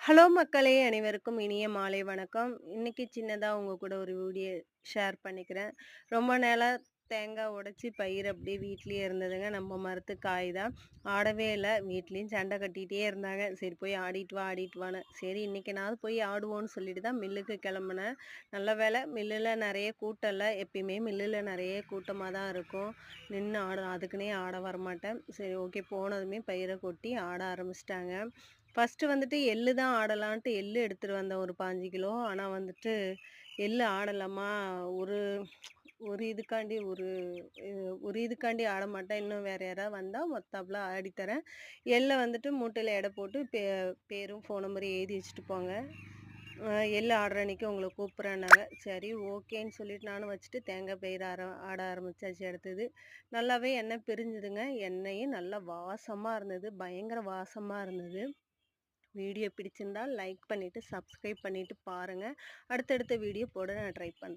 Hello மக்களே! அனைவருக்கும் இனிய மாலை வணக்கம். இன்னைக்கு சின்னதா உங்க கூட ஒரு வீடியோ ஷேர் பண்ணிக்கிறேன். ரொம்ப நாளா தேங்காய் உடைச்சு பயிர் அப்படியே வீட்லயே இருந்ததுங்க. நம்ம மரத்து காய் தான். ஆடவே இல்ல. வீட்லயும் சண்டை கட்டிட்டே இருந்தாங்க. சரி போய் ஆடிட்டு வா, ஆடிட்டு வான்னு. சரி இன்னைக்குனாவது போய் ஆடுவோன்னு சொல்லிட்டு தான் மில்லுக்கு கிளம்புனேன். நல்ல வேளை மில்லுல நெறைய கூட்டம் இல்ல. எப்பயுமே மில்லுல நெறைய கூட்டமா தான் இருக்கும். நின்னு அதுக்குன்னே ஆட வரமாட்டேன். சரி ஓகே போனதுமே பயிர கொட்டி ஆட ஆரம்பிச்சுட்டாங்க. ஃபர்ஸ்ட்டு வந்துட்டு எள்ளு தான் ஆடலான்ட்டு எள்ளு எடுத்துட்டு வந்தேன் ஒரு 5 கிலோ. ஆனா வந்துட்டு எள்ளு ஆடலாமா, ஒரு ஒரு இதுக்காண்டி ஒரு அ ஒரு இதுக்காண்டி ஆட மாட்டேன். இன்னும் வேற யாராவது வந்தா மொத்தாப்புல ஆடி தரேன். எள்ள வந்துட்டு மூட்டையில எடை போட்டு பேரும், ஃபோன் நம்பரும் எழுதி வச்சுட்டு போங்க. எள்ளு ஆடுற அன்னைக்கு உங்கள கூப்பிட்றேன்னாங்க. சரி ஓகேன்னு சொல்லிட்டு நானும் வச்சுட்டு தேங்காய் பயிர ஆட ஆரம்பிச்சாச்சு அடுத்தது. நல்லாவே எண்ணெய் பிரிஞ்சுதுங்க. எண்ணெயும் நல்லா வாசமா இருந்தது. பயங்கர வாசமா இருந்தது. வீடியோ பிடிச்சிருந்தா லைக் பண்ணிட்டு, சப்ஸ்கிரைப் பண்ணிட்டு பாருங்க. அடுத்தடுத்த வீடியோ போட நான் ட்ரை பண்றேன்.